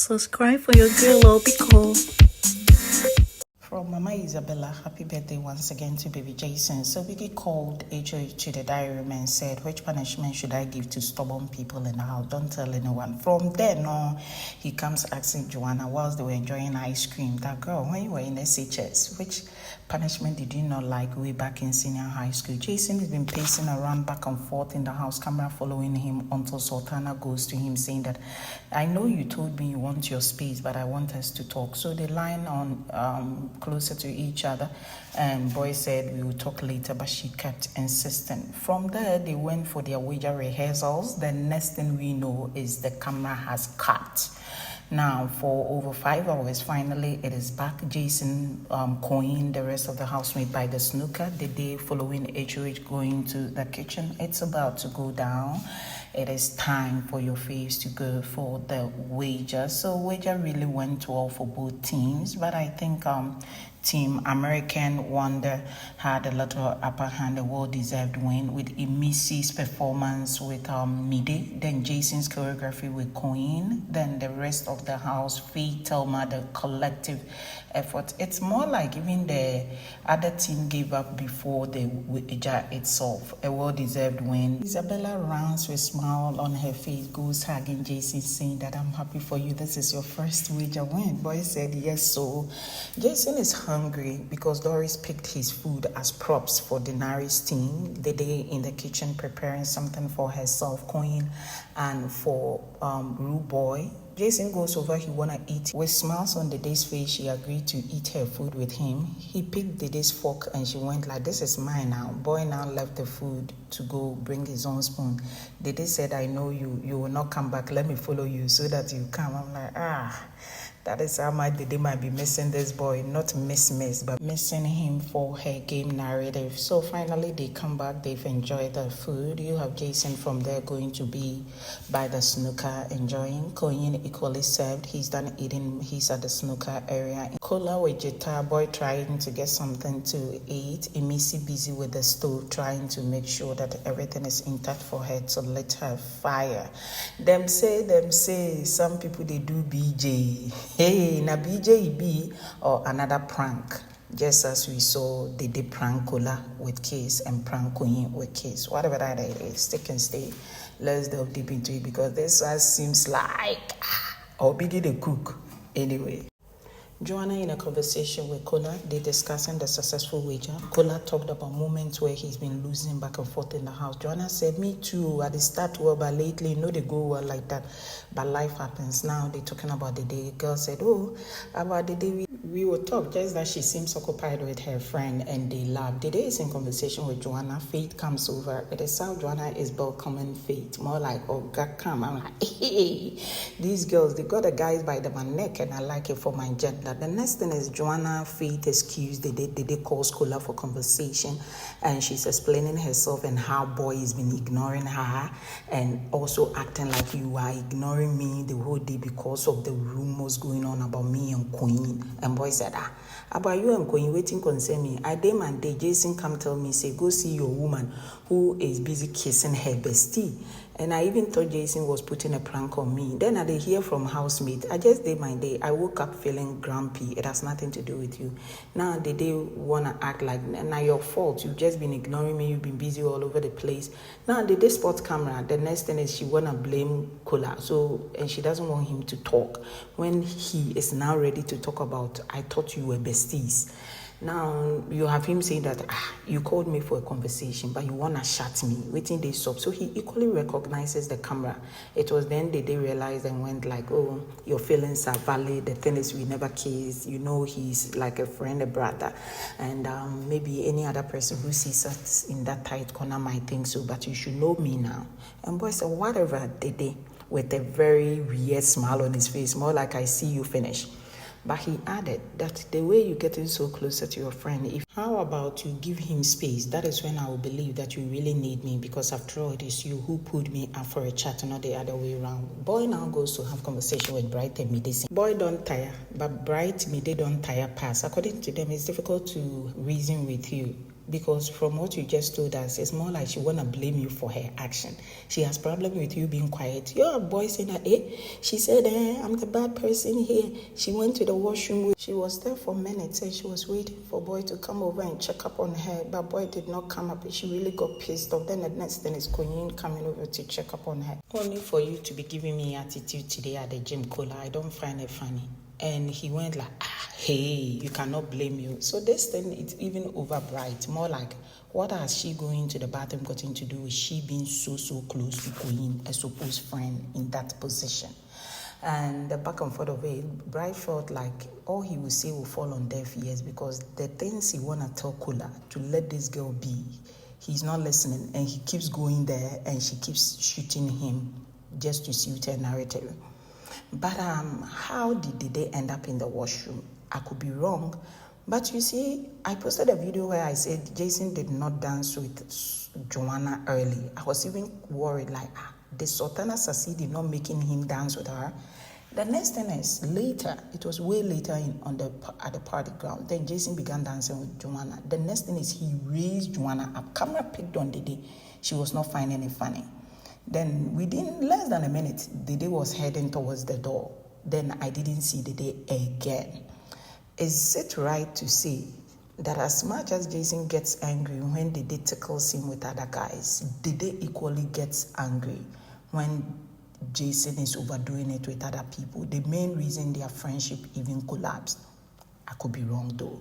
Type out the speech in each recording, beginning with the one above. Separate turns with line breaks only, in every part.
Subscribe for your girl or be cool.
From Mama Isabella, happy birthday once again to baby Jason. So Biggie called HOH to the diary room and said, which punishment should I give to stubborn people in the house? Don't tell anyone. From there, no, he comes asking Joanna whilst they were enjoying ice cream, that girl, when you were in SHS, which punishment did you not like way back in senior high school? Jason has been pacing around back and forth in the house, camera following him until Sultana goes to him saying that, I know you told me you want your space, but I want us to talk. So they line on closer to each other, and boy said we will talk later, but she kept insisting. From there they went for their wager rehearsals. The next thing we know is the camera has cut. Now, for over 5 hours, finally it is back. Jason coined the rest of the housemate by the snooker. The day following HOH going to the kitchen, it's about to go down. It is time for your face to go for the wager. So wager really went well for both teams, but I think Team American Wonder had a little upper hand, a well-deserved win with Emisi's performance with Dede, then Jason's choreography with Queen, then the rest of the house, Faye, Telma, the collective effort. It's more like even the other team gave up before the wager itself. A well-deserved win. Isabella runs with a smile on her face, goes hugging Jason, saying that I'm happy for you. This is your first wager win. Boy said yes. So Jason is hungry because Doris picked his food as props for Denari's team. The day in the kitchen preparing something for herself, Queen, and for Rude Boy. Jason goes over, he wanna eat. With smiles on Dede's face, she agreed to eat her food with him. He picked Dede's fork and she went like, this is mine now. Boy now left the food to go bring his own spoon. Dede said, I know you will not come back. Let me follow you so that you come. I'm like, that is how much Dede might be missing this boy. Not miss, but missing him for her game narrative. So finally they come back. They've enjoyed the food. You have Jason from there going to be by the snooker enjoying. Koyin equally served. He's done eating. He's at the snooker area. Kola with Jita, boy trying to get something to eat. Emisi busy with the stove trying to make sure that everything is intact for her to let her fire. Them say, some people they do BJ. Hey, na BJ be or another prank. Just as we saw they did prank Kola with Case and prank Queen with Case. Whatever that is, stick and stay. Let's delve deep into it because this seems like or Biggie the cook. Anyway. Joanna in a conversation with Kola, they discussing the successful wager. Kola talked about moments where he's been losing back and forth in the house. Joanna said, me too, at the start well, but lately, they go well like that. But life happens. Now they're talking about the day. Girl said, about the day we will talk, just that she seems occupied with her friend and they laugh. Dede is in conversation with Joanna. Faith comes over. It is how Joanna is welcoming Faith. More like, God come. I'm like, hey, these girls, they got the guys by the neck and I like it for my gender. The next thing is Joanna, Faith excused Dede calls Kola for conversation and she's explaining herself and how boy has been ignoring her and also acting like you are ignoring me the whole day because of the rumors going on about me and Queen. And boy said, about you and Queen waiting concern me. I day and day Jason come tell me, say, go see your woman who is busy kissing her bestie. And I even thought Jason was putting a prank on me. Then I did hear from housemate. I just did my day. I woke up feeling grumpy. It has nothing to do with you. Now they want to act like, now your fault. You've just been ignoring me. You've been busy all over the place. Now they spot camera. The next thing is she want to blame Kola. So, and she doesn't want him to talk. When he is now ready to talk about, I thought you were besties. Now, you have him saying that, you called me for a conversation, but you want to shut me, waiting they stop. So he equally recognizes the camera. It was then they realized and went like, your feelings are valid. The thing is, we never kissed. He's like a friend, a brother. And maybe any other person who sees us in that tight corner might think so, but you should know me now. And boy said, whatever, Dede, with a very weird smile on his face, more like I see you finish. But he added that the way you get in so closer to your friend, how about you give him space? That is when I will believe that you really need me, because after all, it is you who put me up for a chat, not the other way around. Boy now goes to have conversation with Bright and Mide. Boy don't tire, but Bright Mide don't tire pass. According to them, it's difficult to reason with you. Because from what you just told us, it's more like she wanna blame you for her action. She has problem with you being quiet. You're a boy saying that, she said, I'm the bad person here. She went to the washroom. She was there for minutes and she was waiting for boy to come over and check up on her. But boy did not come up. She really got pissed off. Then the next thing is Queen coming over to check up on her. Only for you to be giving me attitude today at the gym, Cola. I don't find it funny. And he went like, hey, you cannot blame you. So this thing, it's even over bright. More like, what has she going to the bathroom gotten to do with she being so close to Queen, a supposed friend in that position? And the back and forth of it, Bright felt like all he would say will fall on deaf ears because the things he want to tell Kula to let this girl be, he's not listening and he keeps going there and she keeps shooting him just to suit her narrative. But how did they end up in the washroom? I could be wrong. But you see, I posted a video where I said Jason did not dance with Joanna early. I was even worried, like, did Sultana succeed in not making him dance with her? The next thing is later, it was way later at the party ground. Then Jason began dancing with Joanna. The next thing is he raised Joanna up. Camera picked on Dede. She was not finding it funny. Then within less than a minute, Dede was heading towards the door. Then I didn't see Dede again. Is it right to say that as much as Jason gets angry when Dede tickles him with other guys, Dede equally gets angry when Jason is overdoing it with other people? The main reason their friendship even collapsed. I could be wrong though.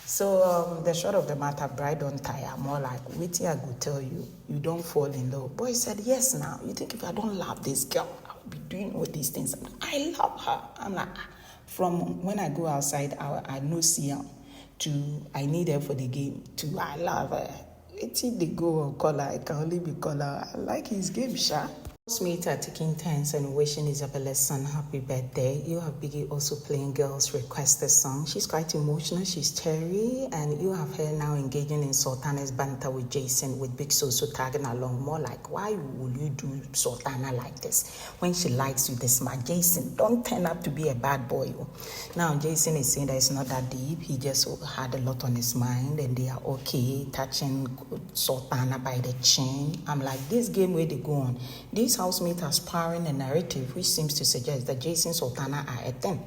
So the short of the matter, Bride don't tire. More like, wait here, I go tell you, you don't fall in love. Boy said, yes now. You think if I don't love this girl, I'll be doing all these things. I love her. I'm like, from when I go outside, I know see her, to I need her for the game, to I love her. It's the go on color. It can only be color. I like his game, sha. Housemates are taking turns and wishing Isabella's son happy birthday. You have Biggie also playing girls' requested song. She's quite emotional, she's cheery, and you have her now engaging in Sultana's banter with Jason, with Big Soso tagging along. More like, why will you do Sultana like this when she likes you this much? Jason, don't turn up to be a bad boy. Now Jason is saying that it's not that deep. He just had a lot on his mind and they are okay touching Sultana by the chin. I'm like, this game where they go on, these housemates are sparring a narrative which seems to suggest that Jason and Sultana are a thing.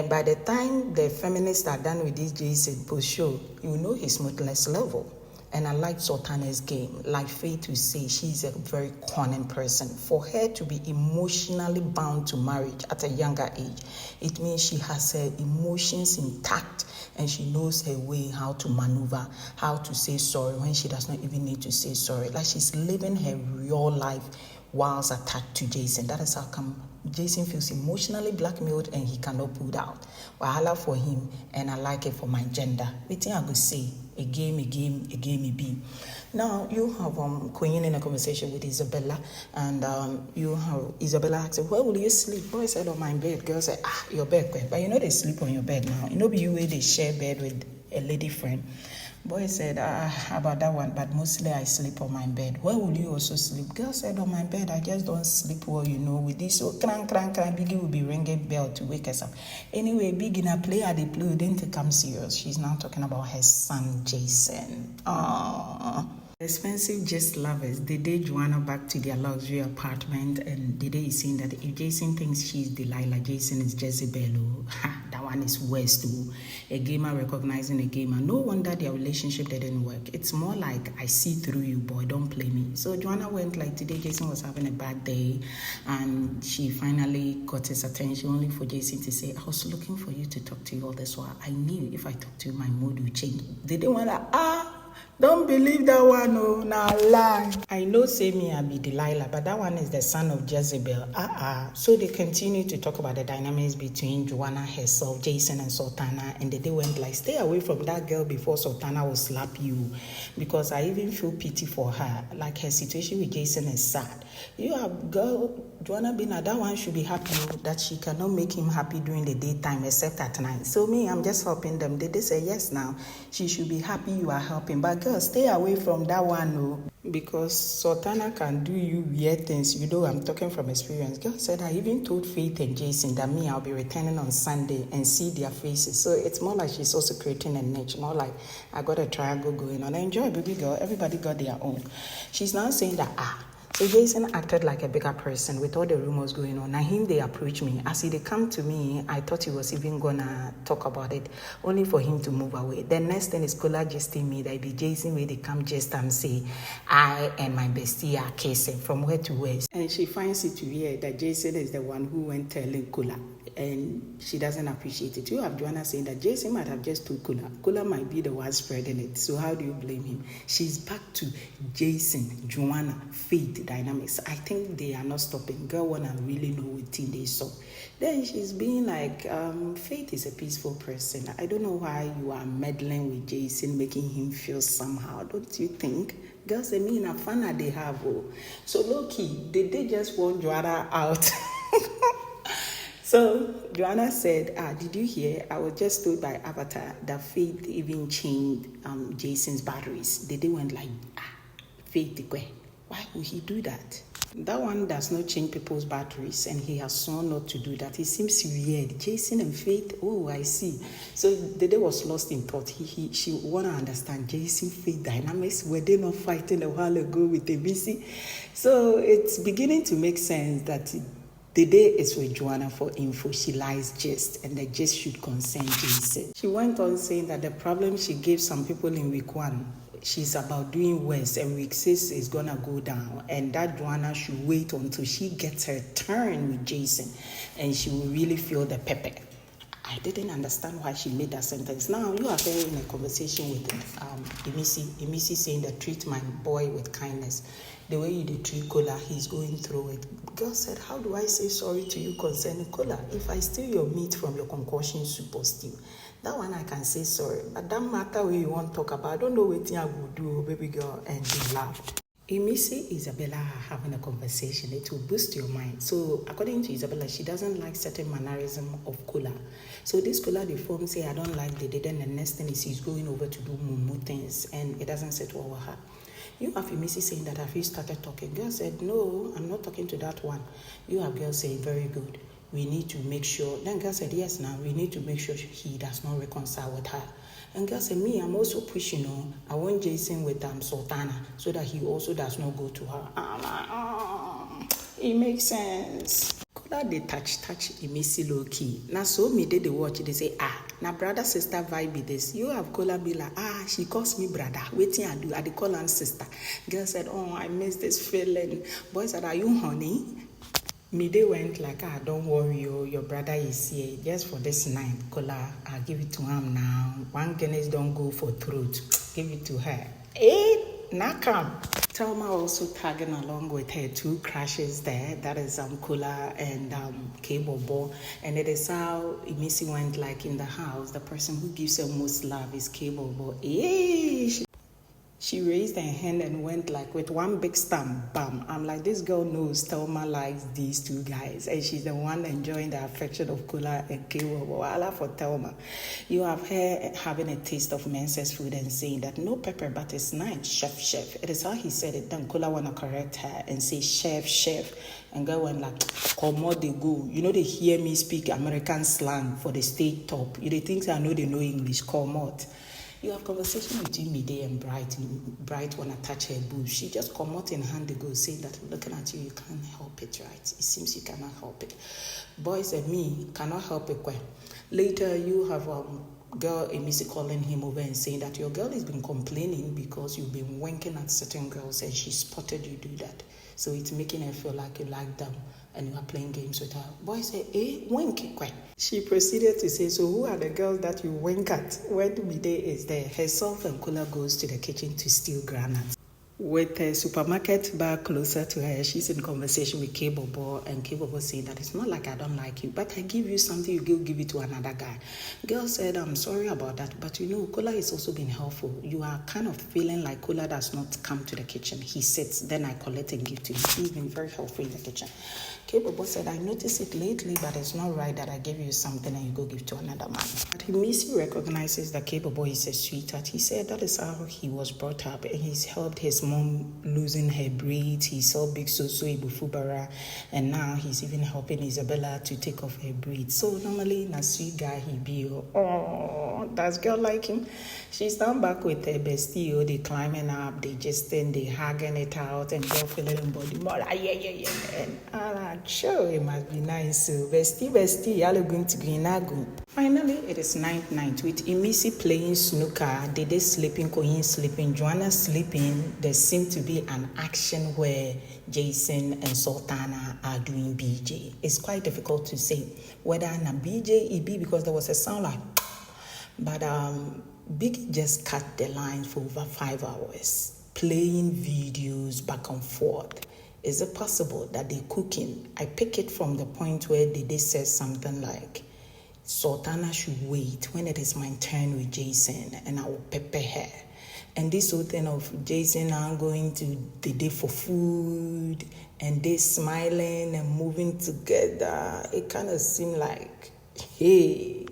By the time the feminists are done with this Jason post show, you know his smoothness level. And I like Sultana's game. Like Faith to say, she's a very cunning person. For her to be emotionally bound to marriage at a younger age, it means she has her emotions intact and she knows her way how to maneuver, how to say sorry when she does not even need to say sorry. Like she's living her real life whilst attached to Jason. That is how come Jason feels emotionally blackmailed and he cannot pull out. Wahala for him, and I like it for my gender. Wetin I go say, a game, it be. Now you have Queen in a conversation with Isabella, and you have Isabella asking, where will you sleep? Boy said, on my bed. Girl said, your bed, but you know they sleep on your bed now. You know be you where they share bed with a lady friend. Boy said, about that one, but mostly I sleep on my bed. Where will you also sleep? Girl said, on my bed. I just don't sleep well, you know, with this. So, crank, Biggie will be ringing bell to wake us up. Anyway, Biggie, in a play at the play, didn't come serious. She's now talking about her son, Jason. Expensive just lovers. Dede Joanna back to their luxury apartment, and Dede is saying that if Jason thinks she's Delilah, Jason is Jezebel. That one is worse too. A gamer recognizing a gamer. No wonder their relationship didn't work. It's more like, I see through you, boy, don't play me. So Joanna went like, today Jason was having a bad day, and she finally got his attention only for Jason to say, I was looking for you to talk to you all this while. I knew if I talked to you, my mood would change. They didn't want to, don't believe that one, oh, now lie. I know say me I be Delilah, but that one is the son of Jezebel. So they continue to talk about the dynamics between Joanna herself, Jason and Sultana, and they went like, stay away from that girl before Sultana will slap you. Because I even feel pity for her. Like her situation with Jason is sad. You have girl Joanna Bina, that one should be happy that she cannot make him happy during the daytime except at night. So me, I'm just helping them. They say yes now. She should be happy you are helping. But girl, stay away from that one, no. Because Sultana can do you weird things. You know, I'm talking from experience. Girl said I even told Faith and Jason that me, I'll be returning on Sunday and see their faces. So it's more like she's also creating a niche. More like I got a triangle going on. Enjoy, baby girl. Everybody got their own. She's now saying that so Jason acted like a bigger person with all the rumors going on. Now him, they approached me. As they come to me, I thought he was even gonna talk about it, only for him to move away. The next thing is Kola jesting me that be Jason where they come just and say, I and my bestie are kissing from where to where. And she finds it weird that Jason is the one who went telling Kola. And she doesn't appreciate it. You have Joanna saying that Jason might have just told Kola. Kola might be the one spreading it. So how do you blame him? She's back to Jason, Joanna, Faith dynamics. I think they are not stopping. Girl wanna really know what thing they saw. Then she's being like, Faith is a peaceful person. I don't know why you are meddling with Jason, making him feel somehow. Don't you think? Girls, I mean, a fun they have. Oh. So low-key, did they just want Joanna out? So Joanna said, did you hear? I was just told by Avatar that Faith even changed Jason's batteries. They went like, Faith, why would he do that? That one does not change people's batteries, and he has sworn not to do that. It seems weird. Jason and Faith, oh, I see. So Dede was lost in thought. She want to understand Jason, Faith dynamics. Were they not fighting a while ago with ABC? So it's beginning to make sense that Dede is with Joanna for info. She lies gist, and the gist should concern Jason. She went on saying that the problem she gave some people in week 1, she's about doing worse, and week 6 is gonna go down, and that Joanna should wait until she gets her turn with Jason, and she will really feel the pepper. I didn't understand why she made that sentence. Now you are very in a conversation with Emisi saying that treat my boy with kindness. The way you did treat Kola, he's going through it. Girl said, how do I say sorry to you concerning Kola? If I steal your meat from your concoction soup or stew, that one I can say sorry. But that matter where you want to talk about, I don't know what I would do, baby girl, and they laughed. Emisi, Isabella are having a conversation. It will boost your mind. So according to Isabella, she doesn't like certain mannerism of Kola. So this Kola, the form say, I don't like Dede. Then the next thing is he's going over to do mumu things, and it doesn't sit well with her. You have Emisi saying that have you started talking? Girl said, no, I'm not talking to that one. You have girl saying, very good. We need to make sure. Then girl said, yes, now we need to make sure he does not reconcile with her. And girl said, me, I'm also pushing on. I want Jason with Sultana so that he also does not go to her. I'm like, it makes sense. Kola they touch Emisi low key. Now so me they watch, they say, now brother sister vibe be this. You have Kola be like, she calls me brother. Waiting I do, I they call her sister. Girl said, oh, I miss this feeling. Boy said, are you honey? Me they went like, don't worry, your brother is here. Just for this night, Kola, I'll give it to him now. One Guinness don't go for throat. Give it to her. Nakam. Thelma also tagging along with her 2 crashes there. That is Kola and Cable Ball. And it is how Emisi went like in the house. The person who gives her most love is Cable Ball. She raised her hand and went like with one big stamp, bam. I'm like, this girl knows Thelma likes these 2 guys. And she's the one enjoying the affection of Kola and Kewa. Voila for Thelma. You have her having a taste of men's food and saying that no pepper, but it's nice, chef. It is how he said it. Then Kola want to correct her and say, chef. And girl went like, come on, they go. You know, they hear me speak American slang for the state top. They think I know they know English, come out. You have conversation between Midday and Bright. Bright wanna touch her boobs. She just come out in hand to go saying that looking at you can't help it, right? It seems you cannot help it. Boys and me cannot help it. Later you have girl Emisi calling him over and saying that your girl has been complaining because you've been winking at certain girls and she spotted you do that. So it's making her feel like you like them and you are playing games with her. Boy said, wink. She proceeded to say, so who are the girls that you wink at when Midday is there? Herself and Kola goes to the kitchen to steal granuts. with a supermarket bar closer to her, she's in conversation with K-Bobo, and K-Bobo said that it's not like I don't like you, but I give you something, you go give it to another guy. Girl said, I'm sorry about that, but you know, Kola is also been helpful. You are kind of feeling like Kola does not come to the kitchen. He sits, then I collect and give to him. He's been very helpful in the kitchen. K-Bobo said, I noticed it lately, but it's not right that I give you something and you go give to another man. But Missy recognizes that K-Bobo is a sweetheart. He said that is how he was brought up, and he's helped his mom losing her braids. He saw Big Soso Ibufubara, and now he's even helping Isabella to take off her braids. So normally, in a sweet guy, he be, oh, does girl like him? She's down back with her bestie, they climbing up, they just stand, they hugging it out, and girl feeling body more like, yeah. And sure, it must be nice. So, bestie, y'all are going to Greenago. Finally, it is ninth night with Emisi playing snooker, Dede sleeping, Koyin sleeping, Joanna sleeping. There seemed to be an action where Jason and Sultana are doing BJ. It's quite difficult to say whether na BJ it be because there was a sound like, but Big just cut the lines for over 5 hours, playing videos back and forth. Is it possible that they're cooking? I pick it from the point where Dede says something like, Sultana should wait when it is my turn with Jason and I will prepare her. And this whole thing of Jason now going to Dede for food and they smiling and moving together, it kind of seemed like, hey,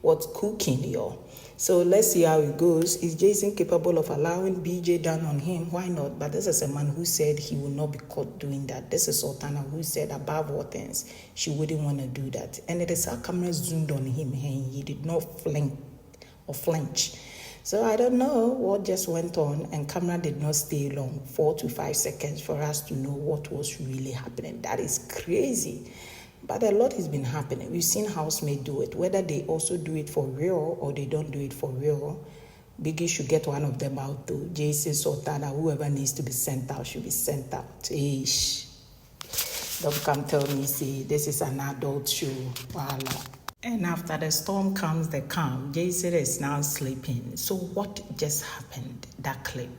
what's cooking, y'all? So let's see how it goes. Is Jason capable of allowing BJ down on him? Why not? But this is a man who said he will not be caught doing that. This is Sultana who said above all things, she wouldn't want to do that. And it is how camera zoomed on him and he did not flinch. So I don't know what just went on, and camera did not stay long, 4 to 5 seconds for us to know what was really happening. That is crazy. But a lot has been happening. We've seen housemates do it. Whether they also do it for real or they don't do it for real, Biggie should get one of them out though. Jason, Sultana, whoever needs to be sent out should be sent out. Ish. Don't come tell me, see, this is an adult show. Voila. And after the storm comes the calm. Jason is now sleeping. So what just happened? That clip.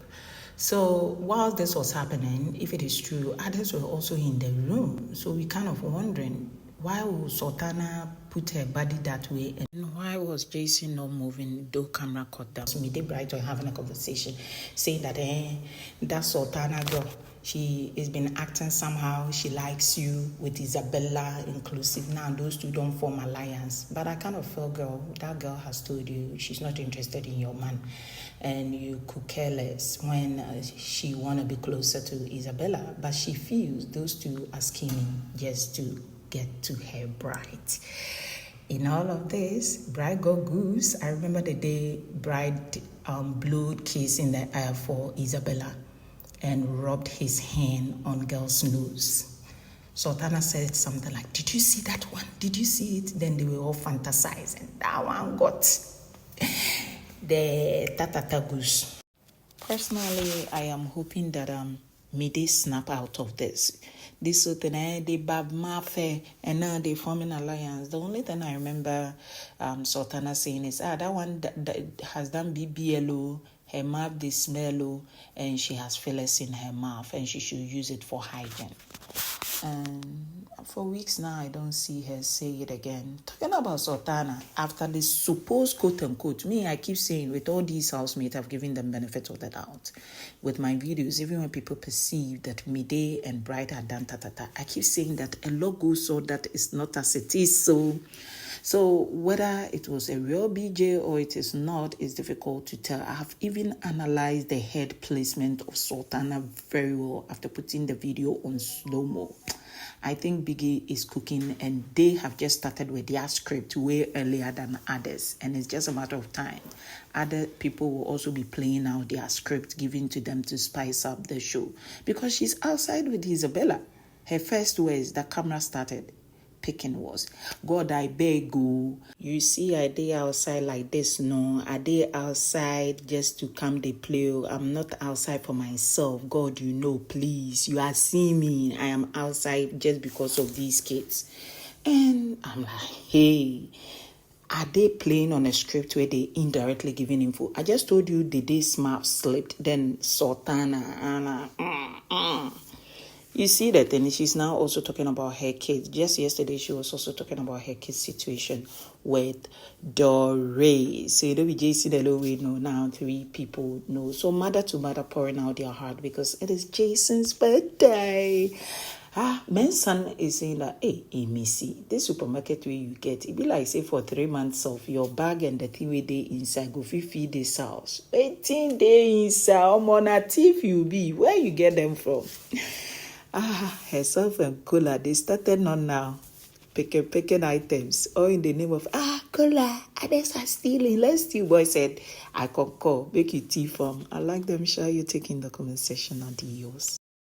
So while this was happening, if it is true, others were also in the room. So we kind of wondering, why would Sultana put her body that way? And why was Jason not moving, though camera cut down? So Mide Bright were having a conversation, saying that that Sultana girl, she has been acting somehow. She likes you with Isabella inclusive. Now those two don't form alliance. But I kind of feel, girl, that girl has told you she's not interested in your man. And you could care less when she want to be closer to Isabella. But she feels those two are scheming just to get to her bride. In all of this, bride got goose. I remember the day bride blew kiss in the air for Isabella and rubbed his hand on girl's nose. Sultana said something like, did you see that one? Did you see it? Then they were all fantasizing. That one got the tatata goose. Personally, I am hoping that Mide snap out of this. This Sultana, they bab mafe, and now they form an alliance. The only thing I remember Sultana saying is, that one that has done BBLO, her mouth they smell, and she has fillers in her mouth, and she should use it for hygiene. And for weeks now, I don't see her say it again. Talking about Sultana, after this supposed quote-unquote, me, I keep saying, with all these housemates, I've given them benefit of the doubt. With my videos, even when people perceive that Mide and Bright are done, I keep saying that a lot goes so that it's not as it is. So whether it was a real BJ or it is not, is difficult to tell. I have even analyzed the head placement of Sultana very well after putting the video on slow-mo. I think Biggie is cooking, and they have just started with their script way earlier than others, and it's just a matter of time. Other people will also be playing out their script given to them to spice up the show, because she's outside with Isabella. Her first words that camera started picking was, God, I beg you. You see, I dey outside like this, no. I dey outside just to come dey play. I'm not outside for myself. God, you know, please. You are seeing me. I am outside just because of these kids. And I'm like, hey, Are they playing on a script where they indirectly giving info? I just told you the day Smart slipped, then Sultana, Anna. You see that, and she's now also talking about her kids. Just yesterday, she was also talking about her kids' situation with Doreen. So you know, we just see the low we know now. 3 people know. So mother to mother pouring out their heart because it is Jason's birthday. Men's son is saying that, hey, Missy, this supermarket where you get, it be like, say, for 3 months of your bag and the thing where they inside, go feed this house. 18 days inside, on a thief you be. Where you get them from? Herself and Cola, they started on now. Picking items, all in the name of, Cola, others are stealing. Let's steal. Boy said, I concur, make you tea from. I like them, share you taking the comment section on the yours.